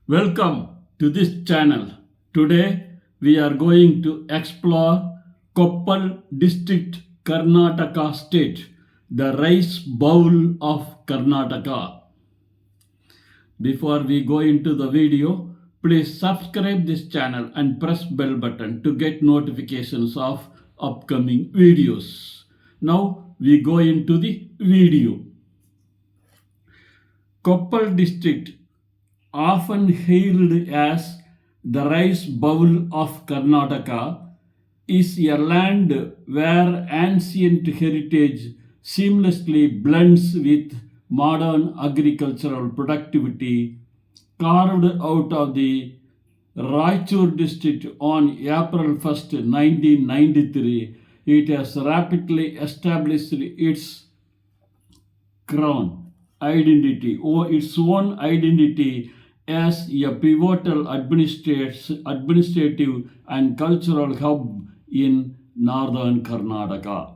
Welcome to this channel. Today we are going to explore Koppal District, Karnataka State, the Rice Bowl of Karnataka. Before we go into the video, please subscribe this channel and press bell button to get notifications of upcoming videos. Now we go into the video. Koppal District, often hailed as the Rice Bowl of Karnataka, is a land where ancient heritage seamlessly blends with modern agricultural productivity. Carved out of the Raichur district on April 1st, 1993, it has rapidly established its own identity as a pivotal administrative and cultural hub in northern Karnataka.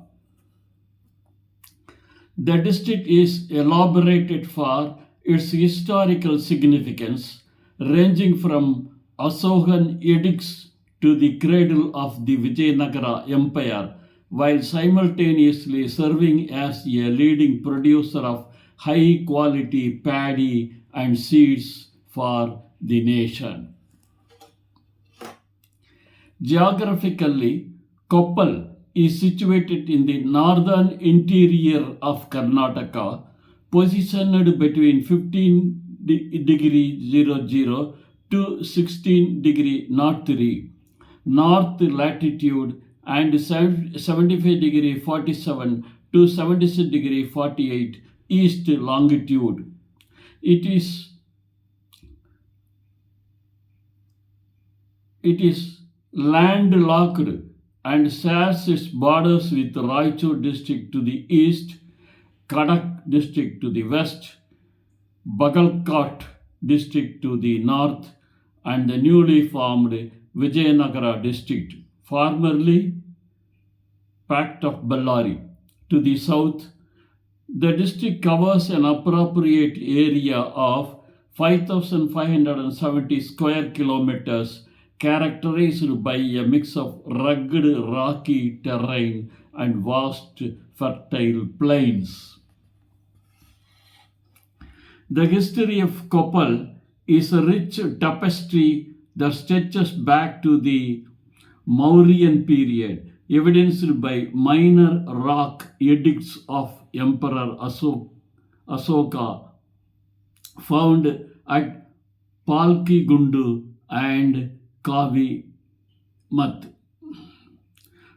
The district is elaborated for its historical significance, ranging from Asokan edicts to the cradle of the Vijayanagara Empire, while simultaneously serving as a leading producer of high quality paddy and seeds for the nation. Geographically, Koppal is situated in the northern interior of Karnataka, positioned between 15°00 to 16°03 north latitude and 75°47 to 76°48 east longitude. It is landlocked and shares its borders with Raichur district to the east, Cuttack district to the west, Bagalkot district to the north, and the newly formed Vijayanagara district, formerly Pact of Bellary, to the south. The district covers an appropriate area of 5,570 square kilometers, characterized by a mix of rugged rocky terrain and vast fertile plains. The history of Koppal is a rich tapestry that stretches back to the Mauryan period, evidenced by minor rock edicts of Emperor Asoka found at Palkigundu and K.V.Ramanathan.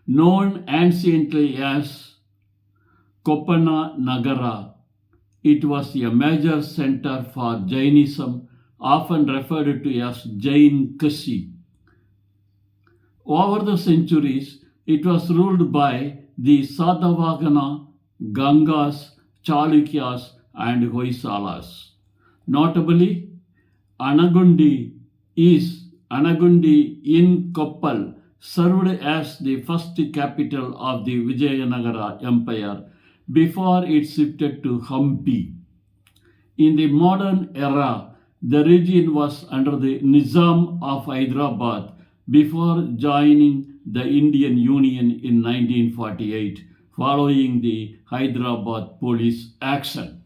Known anciently as Kopana Nagara, it was a major center for Jainism, often referred to as Jain Kashi. Over the centuries, it was ruled by the Satavahana, Gangas, Chalukyas, and Hoysalas. Notably, Anagundi in Koppal served as the first capital of the Vijayanagara Empire before it shifted to Hampi. In the modern era, the region was under the Nizam of Hyderabad before joining the Indian Union in 1948, following the Hyderabad police action.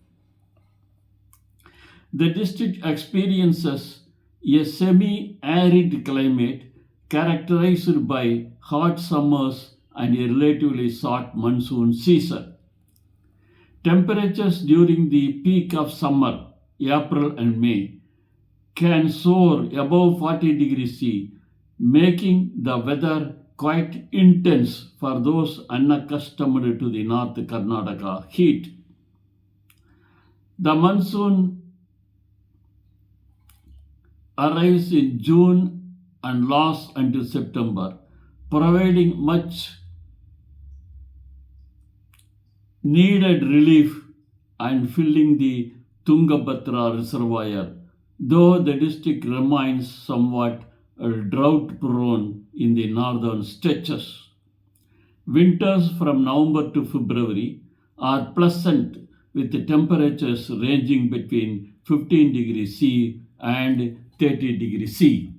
The district experiences a semi-arid climate characterized by hot summers and a relatively short monsoon season. Temperatures during the peak of summer, April and May, can soar above 40 degrees C, making the weather quite intense for those unaccustomed to the North Karnataka heat. The monsoon arrives in June and lasts until September, providing much needed relief and filling the Tungabhadra reservoir, though the district remains somewhat drought prone in the northern stretches. Winters from November to February are pleasant with the temperatures ranging between 15 degrees C and 30 degrees C.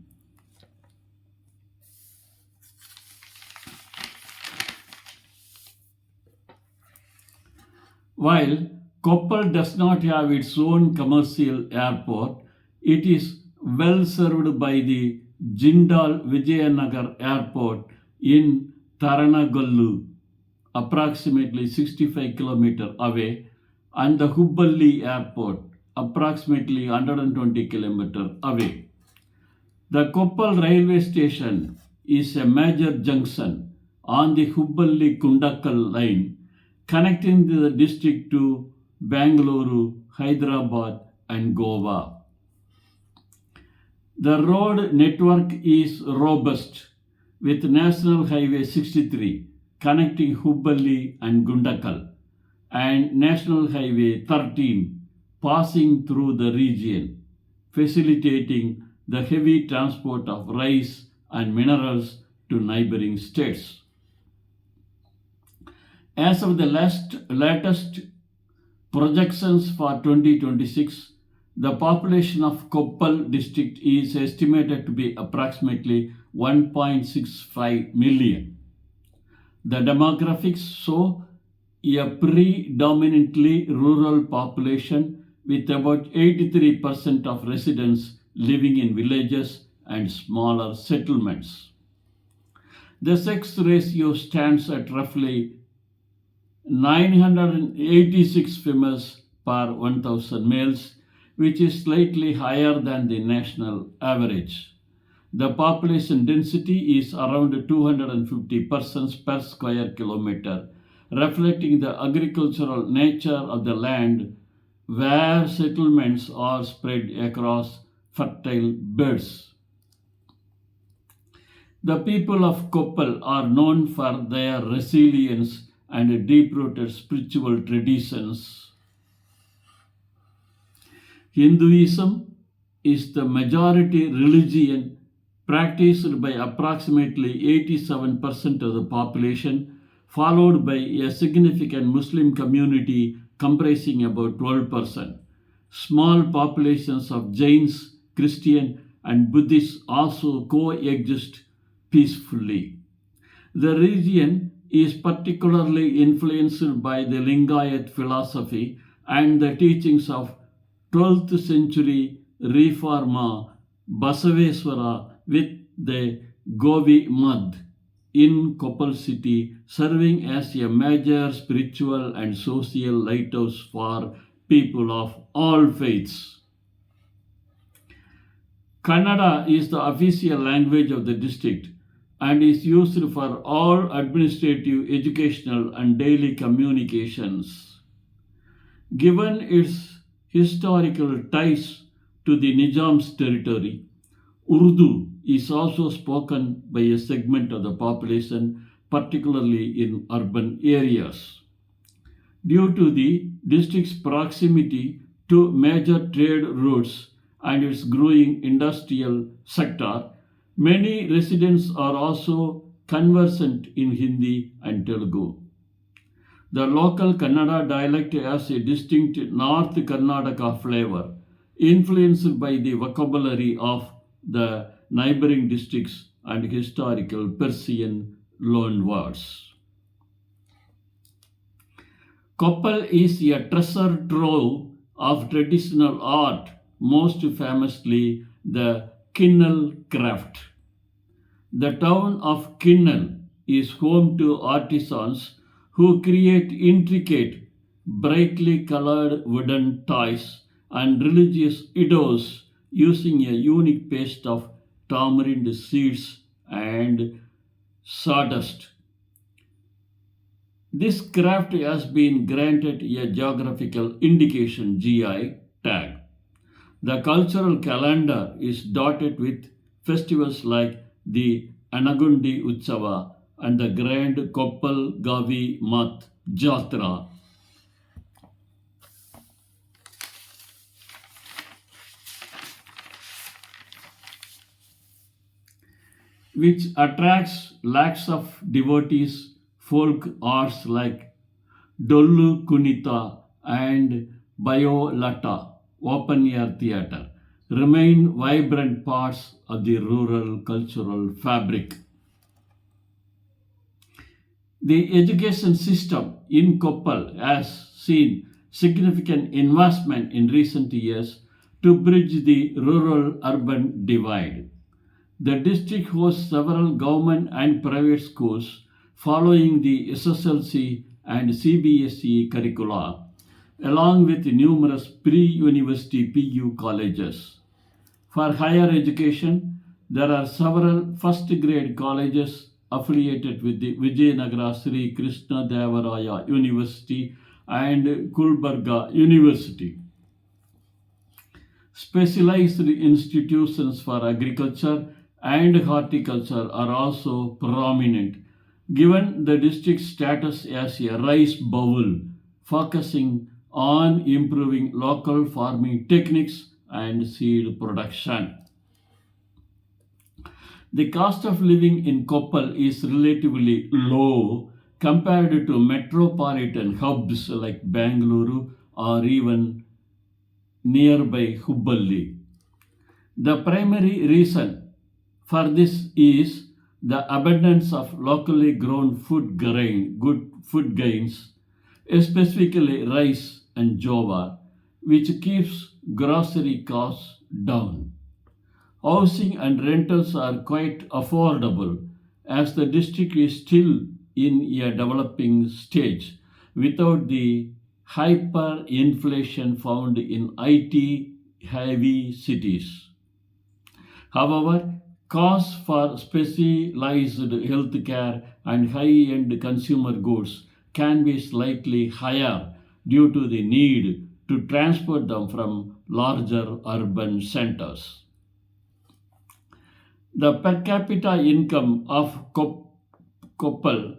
While Koppal does not have its own commercial airport, it is well served by the Jindal Vijayanagar Airport in Taranagallu, approximately 65 km away, and the Hubballi Airport, approximately 120 km away. The Koppal railway station is a major junction on the Hubballi-Kundakal line, connecting the district to Bangalore, Hyderabad, and Goa. The road network is robust, with National Highway 63 connecting Hubballi and Gundakal, and National Highway 13 passing through the region, facilitating the heavy transport of rice and minerals to neighboring states. As of the latest projections for 2026, the population of Koppal district is estimated to be approximately 1.65 million. The demographics show a predominantly rural population with about 83% of residents living in villages and smaller settlements. The sex ratio stands at roughly 986 females per 1,000 males, which is slightly higher than the national average. The population density is around 250 persons per square kilometer, reflecting the agricultural nature of the land where settlements are spread across fertile belts. The people of Koppal are known for their resilience and deep-rooted spiritual traditions. Hinduism is the majority religion practiced by approximately 87% of the population, followed by a significant Muslim community comprising about 12%. Small populations of Jains, Christian, and Buddhists also coexist peacefully. The region is particularly influenced by the Lingayat philosophy and the teachings of 12th century Reformer Basaveswara, with the Govi Mad in Koppal city serving as a major spiritual and social lighthouse for people of all faiths. Kannada is the official language of the district and is used for all administrative, educational, and daily communications. Given its historical ties to the Nizam's territory, Urdu is also spoken by a segment of the population, particularly in urban areas. Due to the district's proximity to major trade routes and its growing industrial sector, many residents are also conversant in Hindi and Telugu. The local Kannada dialect has a distinct North Karnataka flavor, influenced by the vocabulary of the neighboring districts and historical Persian loanwords. Koppal is a treasure trove of traditional art, most famously the Kinnal craft. The town of Kinnal is home to artisans who create intricate, brightly colored wooden toys and religious idols using a unique paste of tamarind seeds and sawdust. This craft has been granted a geographical indication GI tag. The cultural calendar is dotted with festivals like the Anagundi Utsava and the Grand Koppal Gavi Mat Jatra, which attracts lakhs of devotees. Folk arts like Dollu Kunita and Biolata, open air theatre, remain vibrant parts of the rural cultural fabric. The education system in Koppal has seen significant investment in recent years to bridge the rural urban divide. The district hosts several government and private schools following the SSLC and CBSE curricula, along with numerous pre-university PU colleges. For higher education, there are several first grade colleges affiliated with the Vijayanagara Sri Krishna Devaraya University and Gulbarga University. Specialized institutions for agriculture and horticulture are also prominent, given the district's status as a rice bowl, focusing on improving local farming techniques and seed production. The cost of living in Koppal is relatively low compared to metropolitan hubs like Bangalore or even nearby Hubballi. The primary reason for this is the abundance of locally grown good food grains, specifically rice and jowar, which keeps grocery costs down. Housing and rentals are quite affordable as the district is still in a developing stage without the hyperinflation found in IT heavy cities. However, costs for specialized healthcare and high end consumer goods can be slightly higher due to the need to transport them from larger urban centers. The per capita income of Koppal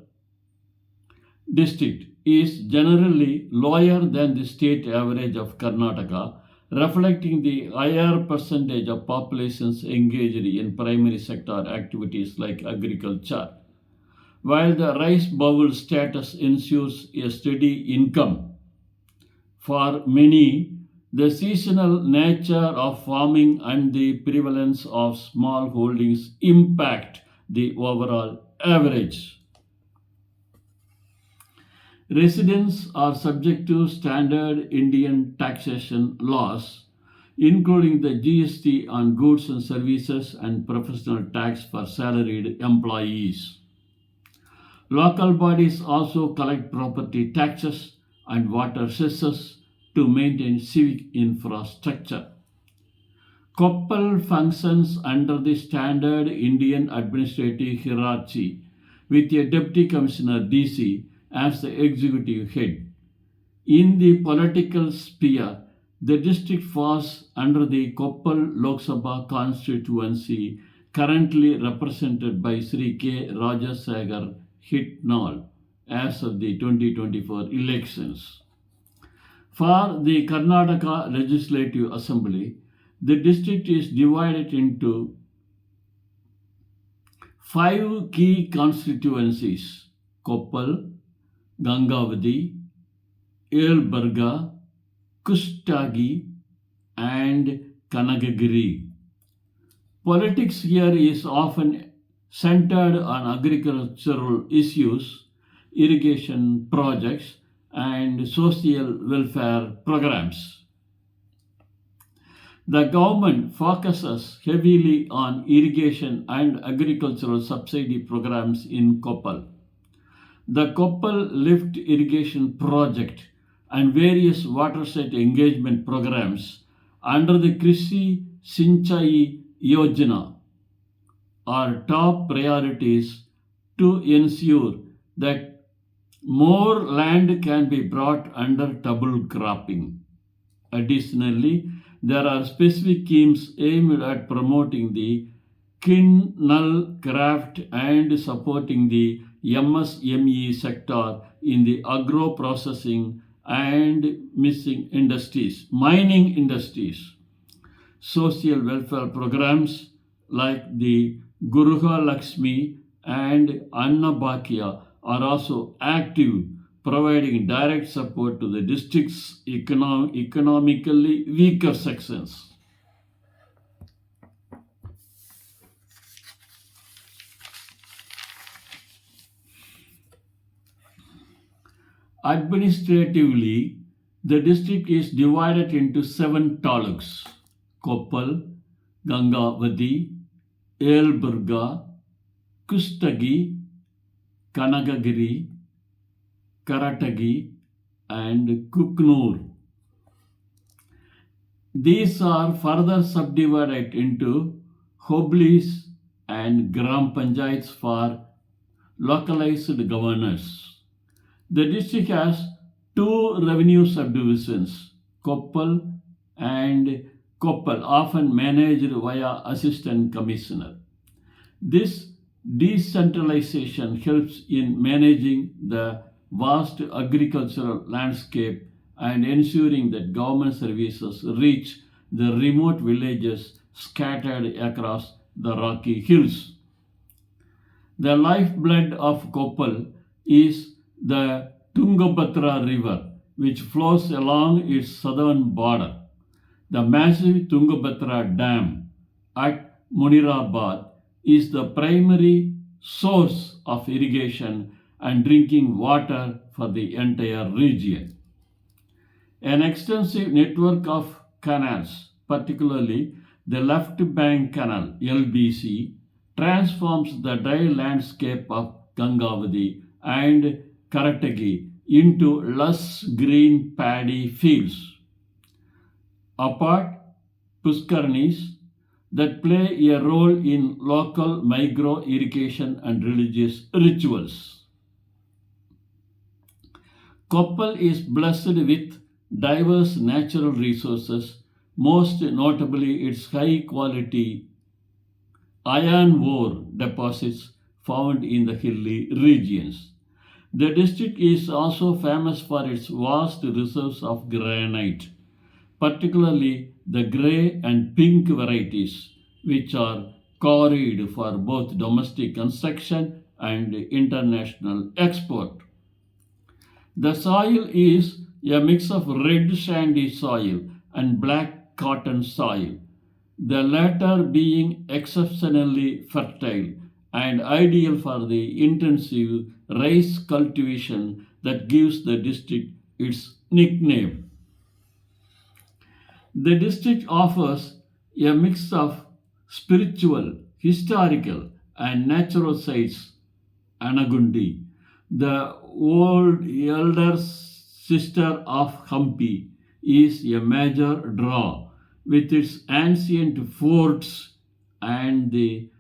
district is generally lower than the state average of Karnataka, reflecting the higher percentage of populations engaged in primary sector activities like agriculture. While the rice bowl status ensures a steady income for many, the seasonal nature of farming and the prevalence of small holdings impact the overall average. Residents are subject to standard Indian taxation laws, including the GST on goods and services and professional tax for salaried employees. Local bodies also collect property taxes and water cesses to maintain civic infrastructure. Koppal functions under the standard Indian administrative hierarchy with a Deputy Commissioner DC as the executive head. In the political sphere, the district falls under the Koppal Lok Sabha constituency, currently represented by Sri K. Rajasekhar Hitnal as of the 2024 elections. For the Karnataka Legislative Assembly, the district is divided into 5 key constituencies: Koppal, Gangavathi, Yelburga, Kushtagi, and Kanagagiri. Politics here is often centered on agricultural issues, irrigation projects, and social welfare programs. The government focuses heavily on irrigation and agricultural subsidy programs in Koppal. The Koppal Lift Irrigation Project and various watershed engagement programs under the Krishi Sinchai Yojana are top priorities to ensure that more land can be brought under double cropping. Additionally, there are specific schemes aimed at promoting the Kinnal craft and supporting the MSME sector in the agro processing and mining industries. Social welfare programs like the Guruha Lakshmi and Annabhakya are also active, providing direct support to the district's economically weaker sections. Administratively, the district is divided into 7 taluks: Koppal, Gangavathi, Yelburga, Kushtagi, Kanagagiri, Karatagi, and Kuknur. These are further subdivided into hoblis and gram panchayats for localized governors. The district has 2 revenue subdivisions, Koppal and Koppal, often managed via assistant commissioner. This decentralization helps in managing the vast agricultural landscape and ensuring that government services reach the remote villages scattered across the rocky hills. The lifeblood of Koppal is the Tungabhadra River, which flows along its southern border. The massive Tungabhadra Dam at Munirabad is the primary source of irrigation and drinking water for the entire region. An extensive network of canals, particularly the Left Bank Canal (LBC), transforms the dry landscape of Gangavathi and Karatagi into lush green paddy fields. Apart, Puskarnis that play a role in local micro irrigation and religious rituals. Koppal is blessed with diverse natural resources, most notably its high quality iron ore deposits found in the hilly regions. The district is also famous for its vast reserves of granite, particularly the grey and pink varieties, which are quarried for both domestic construction and international export. The soil is a mix of red sandy soil and black cotton soil, the latter being exceptionally fertile and ideal for the intensive rice cultivation that gives the district its nickname. The district offers a mix of spiritual, historical, and natural sites. Anagundi, the old elder sister of Hampi, is a major draw with its ancient forts and the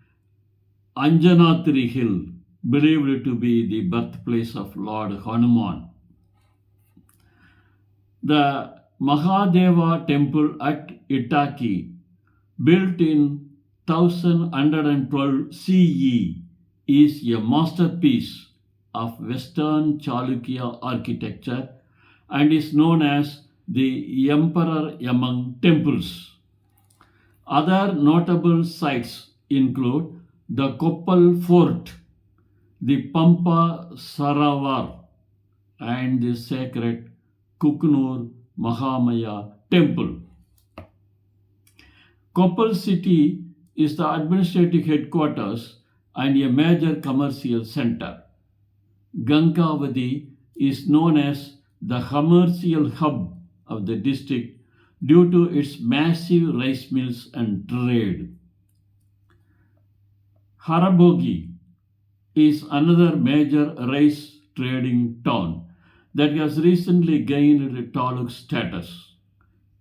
Anjanatri Hill, believed to be the birthplace of Lord Hanuman. The Mahadeva temple at Itaki, built in 1112 CE, is a masterpiece of Western Chalukya architecture and is known as the Emperor among temples. Other notable sites include the Koppal Fort, the Pampa Saravar, and the sacred Kuknur Mahamaya Temple. Koppal city is the administrative headquarters and a major commercial center. Gangavathi is known as the commercial hub of the district due to its massive rice mills and trade. Harabogi is another major rice trading town that has recently gained taluk status.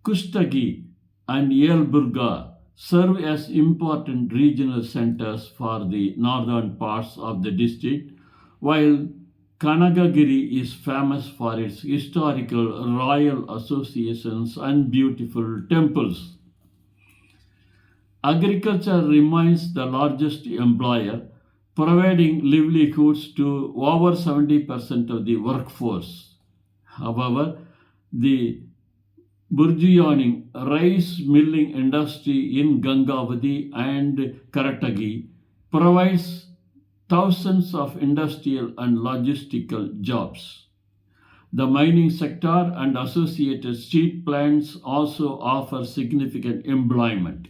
Kushtagi and Yelburga serve as important regional centers for the northern parts of the district, while Kanagagiri is famous for its historical royal associations and beautiful temples. Agriculture remains the largest employer, providing livelihoods to over 70% of the workforce. However, the burgeoning rice milling industry in Gangavathi and Karatagi provides thousands of industrial and logistical jobs. The mining sector and associated steel plants also offer significant employment.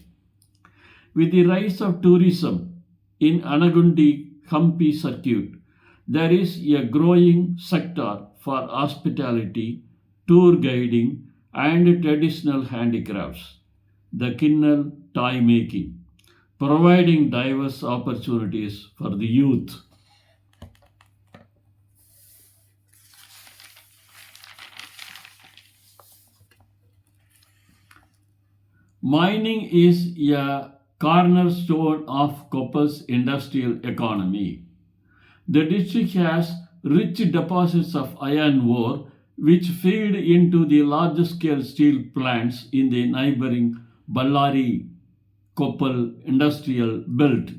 With the rise of tourism in Anagundi Hampi circuit, there is a growing sector for hospitality, tour guiding, and traditional handicrafts, the Kinnal toy making, providing diverse opportunities for the youth. Mining is a cornerstone of Koppal's industrial economy. The district has rich deposits of iron ore which feed into the large scale steel plants in the neighboring Ballari Koppal industrial belt.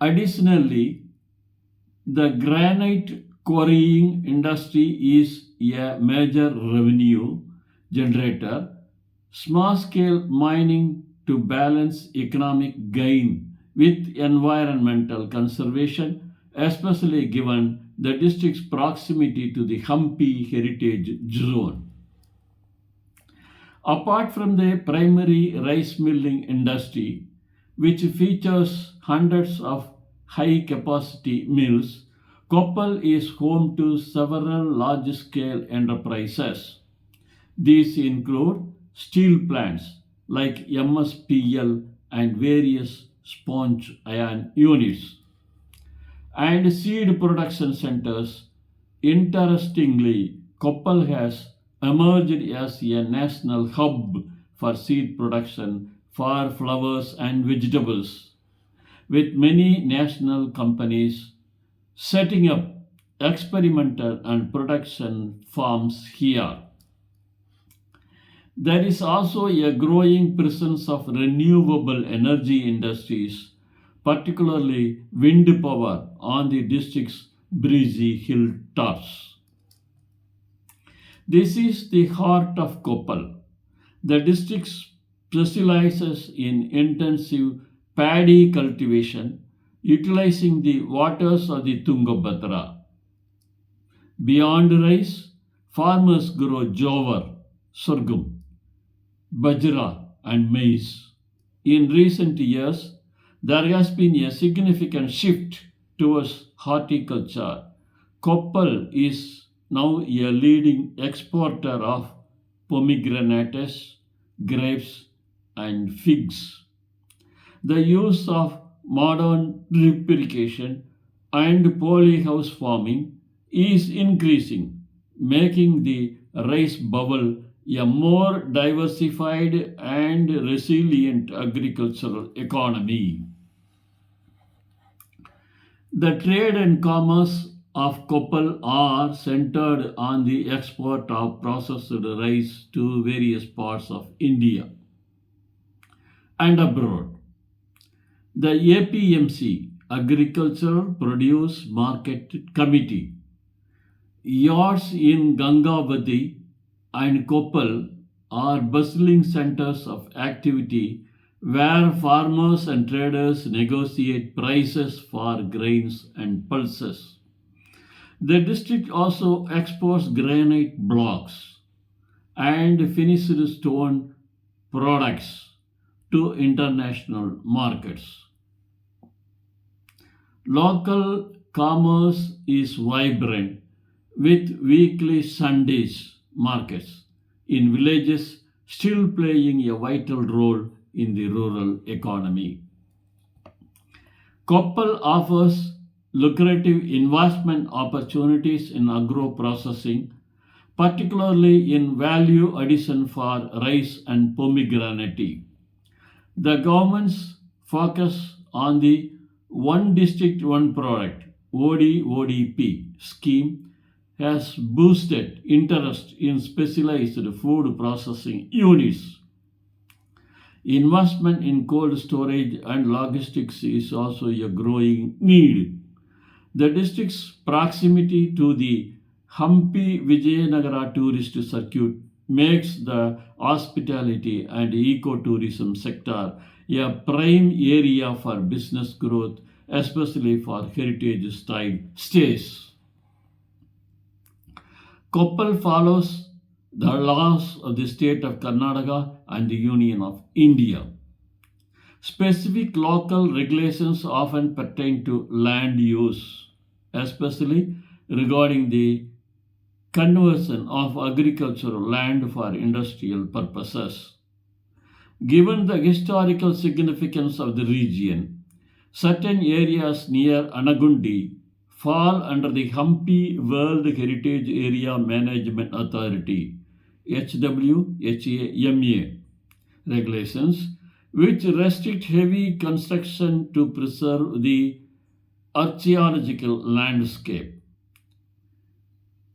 Additionally, the granite quarrying industry is a major revenue generator. Small scale mining to balance economic gain with environmental conservation, especially given the district's proximity to the Hampi Heritage Zone. Apart from the primary rice milling industry, which features hundreds of high capacity mills, Koppal is home to several large scale enterprises. These include steel plants like MSPL and various sponge iron units, and seed production centers. Interestingly, Koppal has emerged as a national hub for seed production for flowers and vegetables, with many national companies setting up experimental and production farms here. There is also a growing presence of renewable energy industries, particularly wind power on the district's breezy hilltops. This is the heart of Koppal. The district specializes in intensive paddy cultivation, utilizing the waters of the Tungabhadra. Beyond rice, farmers grow jowar, sorghum, bajra, and maize. In recent years, there has been a significant shift towards horticulture. Koppal is now a leading exporter of pomegranates, grapes, and figs. The use of modern drip irrigation and polyhouse farming is increasing, making the rice bowl a more diversified and resilient agricultural economy. The trade and commerce of Koppal are centered on the export of processed rice to various parts of India and abroad. The APMC, Agricultural Produce Market Committee, yards in Gangavathi and Koppal are bustling centers of activity where farmers and traders negotiate prices for grains and pulses. The district also exports granite blocks and finished stone products to international markets. Local commerce is vibrant with weekly Sundays markets in villages still playing a vital role in the rural economy. Koppal offers lucrative investment opportunities in agro processing, particularly in value addition for rice and pomegranate. The government's focus on the One District One Product ODODP scheme has boosted interest in specialized food processing units. Investment in cold storage and logistics is also a growing need. The district's proximity to the Hampi Vijayanagara tourist circuit makes the hospitality and ecotourism sector a prime area for business growth, especially for heritage style stays. Koppal follows the laws of the state of Karnataka and the Union of India. Specific local regulations often pertain to land use, especially regarding the conversion of agricultural land for industrial purposes. Given the historical significance of the region, certain areas near Anagundi fall under the Hampi World Heritage Area Management Authority HWHAMA regulations, which restrict heavy construction to preserve the archaeological landscape.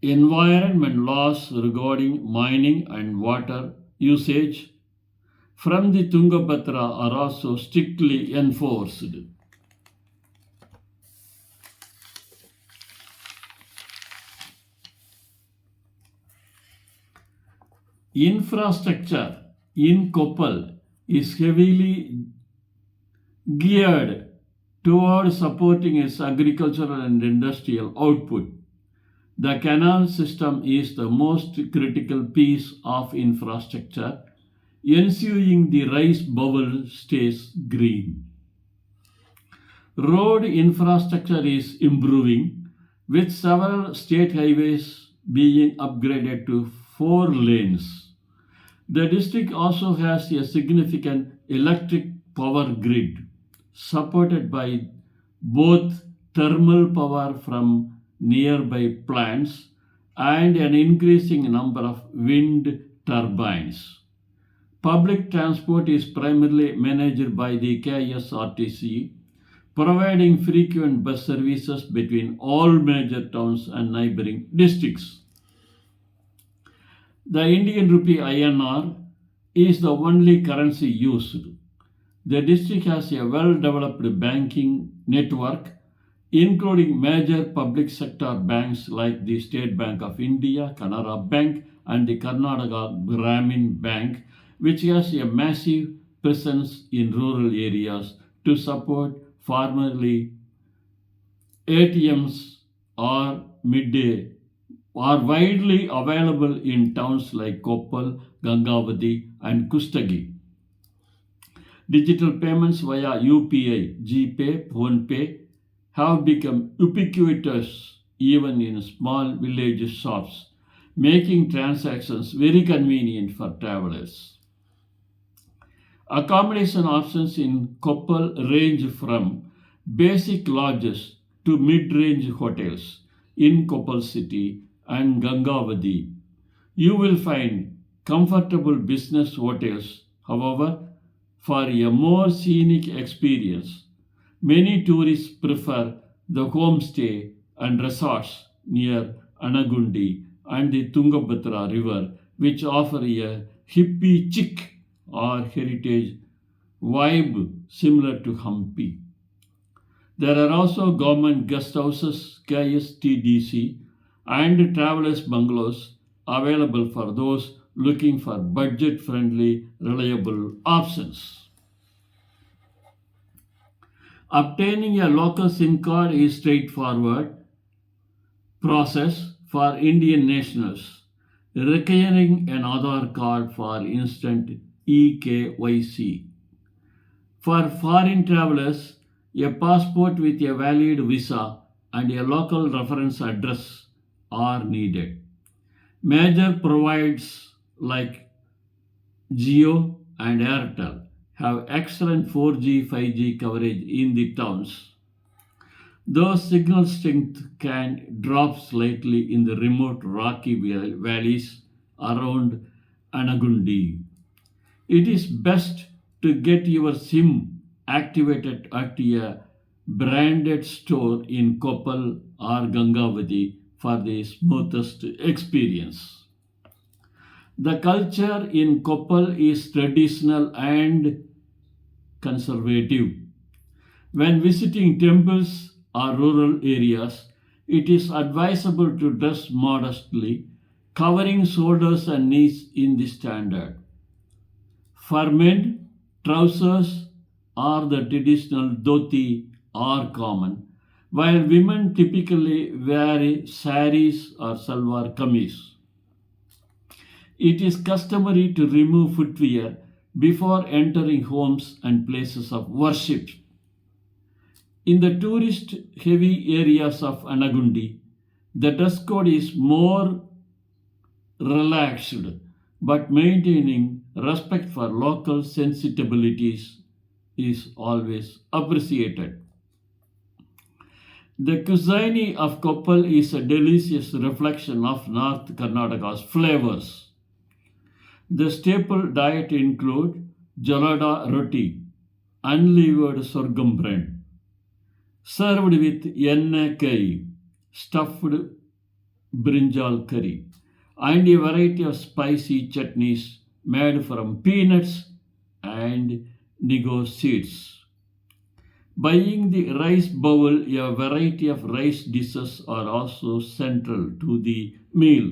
Environment laws regarding mining and water usage from the Tungabhadra are also strictly enforced. Infrastructure in Koppal is heavily geared toward supporting its agricultural and industrial output. The canal system is the most critical piece of infrastructure, ensuring the Rice Bowl stays green. Road infrastructure is improving, with several state highways being upgraded to 4 lanes. The district also has a significant electric power grid supported by both thermal power from nearby plants and an increasing number of wind turbines. Public transport is primarily managed by the KSRTC, providing frequent bus services between all major towns and neighboring districts. The Indian rupee INR is the only currency used. The district has a well developed banking network, including major public sector banks like the State Bank of India, Canara Bank, and the Karnataka Gramin Bank, which has a massive presence in rural areas to support formerly ATMs or midday are widely available in towns like Koppal, Gangavathi, and Kushtagi. Digital payments via UPI, GPay, PhonePe have become ubiquitous even in small village shops, making transactions very convenient for travelers. Accommodation options in Koppal range from basic lodges to mid-range hotels in Koppal city and Gangavati. You will find comfortable business hotels, however, for a more scenic experience. Many tourists prefer the homestay and resorts near Anagundi and the Tungabhadra River, which offer a hippie chic or heritage vibe similar to Hampi. There are also government guest houses, KSTDC, and travelers' bungalows available for those looking for budget friendly, reliable options. Obtaining a local SIM card is straightforward process for Indian nationals, requiring an Aadhaar card for instant eKYC. For foreign travelers, a passport with a valid visa and a local reference address are needed. Major providers like Jio and Airtel have excellent 4G, 5G coverage in the towns, though signal strength can drop slightly in the remote rocky valleys around Anagundi. It is best to get your SIM activated at a branded store in Koppal or Gangavati for the smoothest experience. The culture in Koppal is traditional and conservative. When visiting temples or rural areas, it is advisable to dress modestly, covering shoulders and knees in the standard. For men, trousers or the traditional dhoti are common, while women typically wear saris or salwar kameez. It is customary to remove footwear before entering homes and places of worship. In the tourist heavy areas of Anagundi, the dress code is more relaxed, but maintaining respect for local sensibilities is always appreciated. The cuisine of Koppal is a delicious reflection of North Karnataka's flavors. The staple diet include jalada roti, unleavened sorghum bread, served with yenna curry, stuffed brinjal curry, and a variety of spicy chutneys made from peanuts and nego seeds. Buying the rice bowl, a variety of rice dishes are also central to the meal.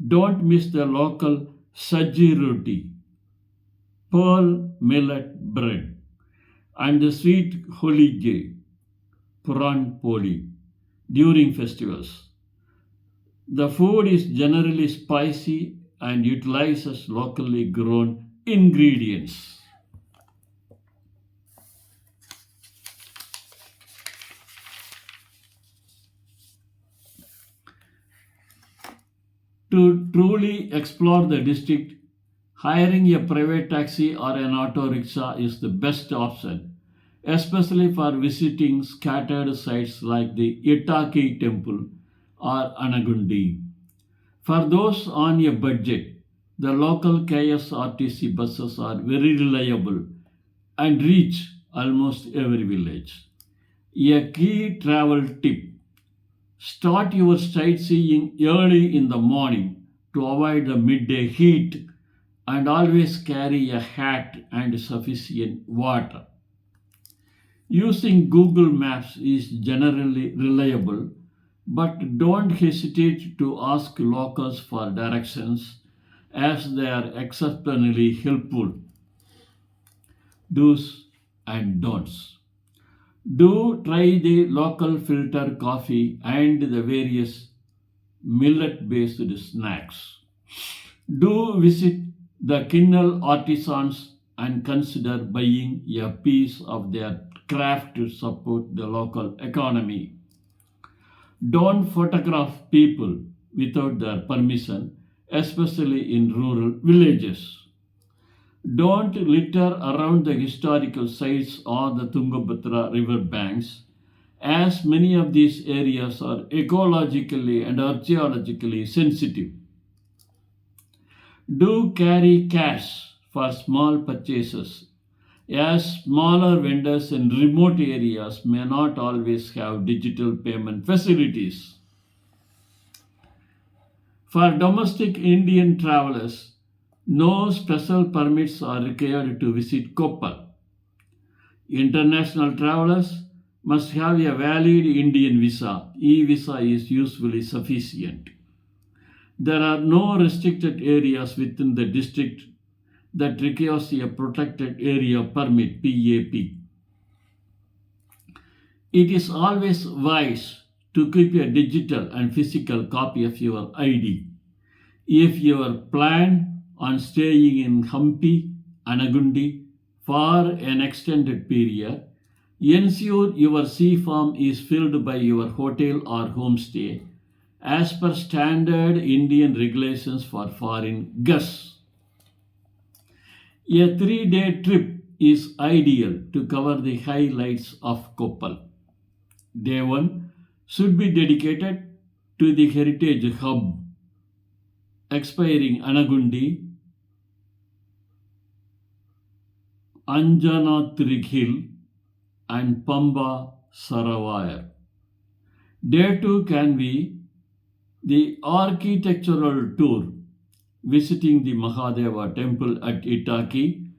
Don't miss the local saji roti, pearl millet bread, and the sweet holige, puran poli, during festivals. The food is generally spicy and utilizes locally grown ingredients. To truly explore the district, hiring a private taxi or an auto rickshaw is the best option, especially for visiting scattered sites like the Itaki temple or Anagundi. For those on a budget, the local KSRTC buses are very reliable and reach almost every village. A key travel tip: start your sightseeing early in the morning to avoid the midday heat and always carry a hat and sufficient water. Using Google Maps is generally reliable, but don't hesitate to ask locals for directions as they are exceptionally helpful. Do's and don'ts. Do try the local filter coffee and the various millet based snacks. Do visit the Kinnal artisans and consider buying a piece of their craft to support the local economy. Don't photograph people without their permission, especially in rural villages. Don't litter around the historical sites or the Tungabhadra river banks, as many of these areas are ecologically and archaeologically sensitive. Do carry cash for small purchases, as smaller vendors in remote areas may not always have digital payment facilities. For domestic Indian travelers, no special permits are required to visit Koppal. International travelers must have a valid Indian visa. E-visa is usually sufficient. There are no restricted areas within the district that requires a protected area permit PAP. It is always wise to keep a digital and physical copy of your ID. If you are plan on staying in Hampi, Anagundi for an extended period, ensure your C form is filled by your hotel or homestay as per standard Indian regulations for foreign guests. A 3-day trip is ideal to cover the highlights of Koppal. Day 1 should be dedicated to the heritage hub, expiring Anagundi, Anjanathri Hill, and Pamba Saravayar. Day 2 can be the architectural tour, visiting the Mahadeva temple at Itaki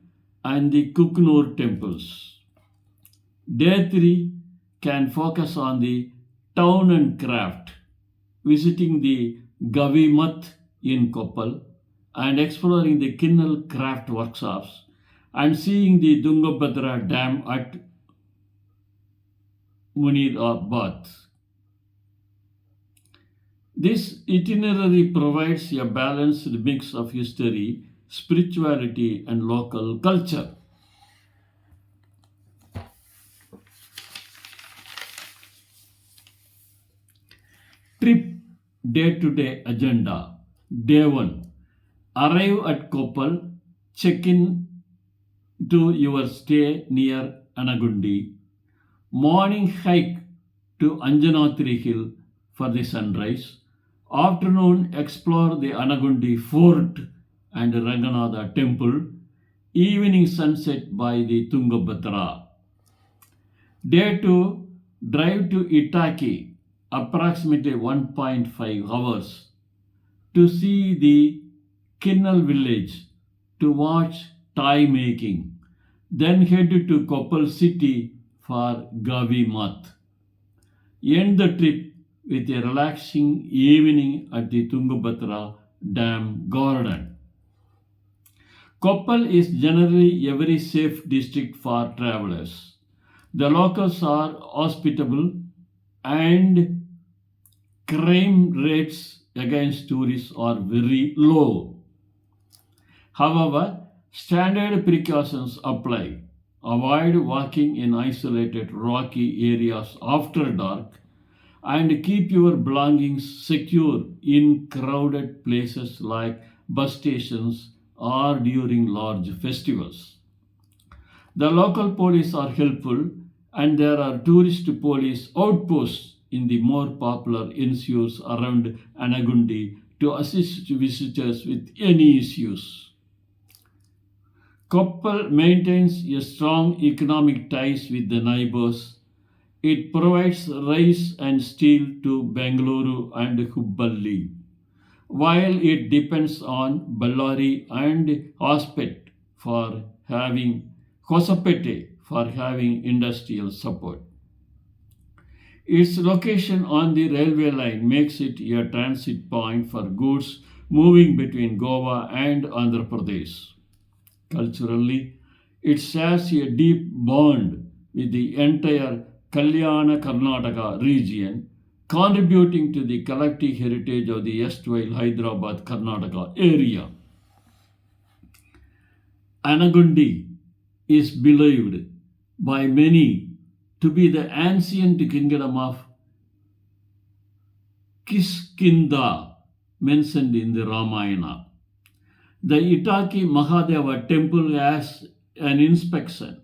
and the Kuknur temples. Day 3 can focus on the town and craft, visiting the Gavimath in Koppal and exploring the Kinnal craft workshops and seeing the Tungabhadra Dam at Munirabad. This itinerary provides a balanced mix of history, spirituality, and local culture. Trip day to day agenda. Day 1. Arrive at Koppal, check in to your stay near Anagundi. Morning hike to Anjanathri Hill for the sunrise. Afternoon explore the Anagundi Fort and Ranganatha Temple. Evening sunset by the Tungabhadra. Day 2, drive to Itaki, approximately 1.5 hours, to see the Kinnal village, to watch tie making. Then head to Koppal city for Gavi Math. End the trip with a relaxing evening at the Tungabhadra Dam Garden. Koppal is generally a very safe district for travelers. The locals are hospitable and crime rates against tourists are very low. However, standard precautions apply. Avoid walking in isolated rocky areas after dark and keep your belongings secure in crowded places like bus stations or during large festivals. The local police are helpful and there are tourist police outposts in the more popular NCOs around Anagundi to assist visitors with any issues. Koppal maintains a strong economic ties with the neighbors. It provides rice and steel to Bengaluru and Hubballi, while it depends on Ballari and Hosapete for having industrial support. Its location on the railway line makes it a transit point for goods moving between Goa and Andhra Pradesh. Culturally, it shares a deep bond with the entire Kalyana Karnataka region, contributing to the collective heritage of the erstwhile Hyderabad Karnataka area. Anagundi is believed by many to be the ancient kingdom of Kishkinda mentioned in the Ramayana. The Itaki Mahadeva temple has an inspection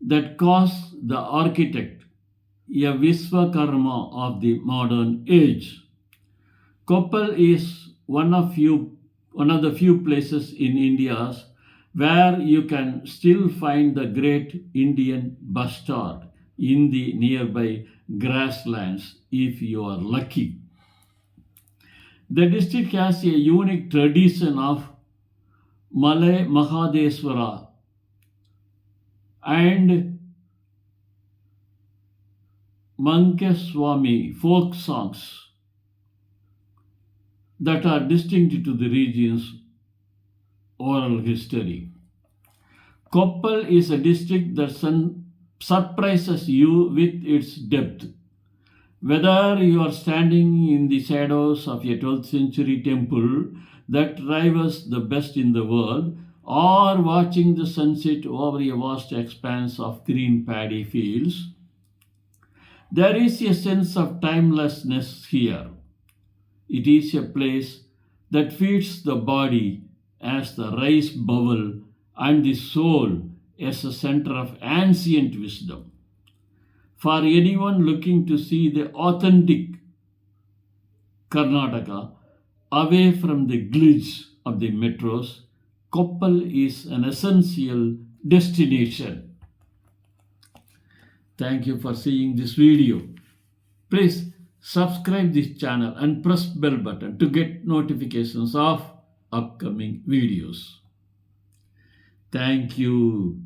that caused the architect a Vishwakarma of the modern age. Koppal is one of the few places in India where you can still find the great Indian bustard in the nearby grasslands if you are lucky. The district has a unique tradition of Malay Mahadeswara and Mankeswami folk songs that are distinct to the region's oral history. Koppal is a district that surprises you with its depth. Whether you are standing in the shadows of a 12th century temple that rivals the best in the world, or watching the sunset over a vast expanse of green paddy fields, there is a sense of timelessness here. It is a place that feeds the body as the rice bowl and the soul as a center of ancient wisdom. For anyone looking to see the authentic Karnataka away from the glitz of the metros, Koppal is an essential destination. Thank you for seeing this video. Please subscribe this channel and press bell button to get notifications of upcoming videos. Thank you.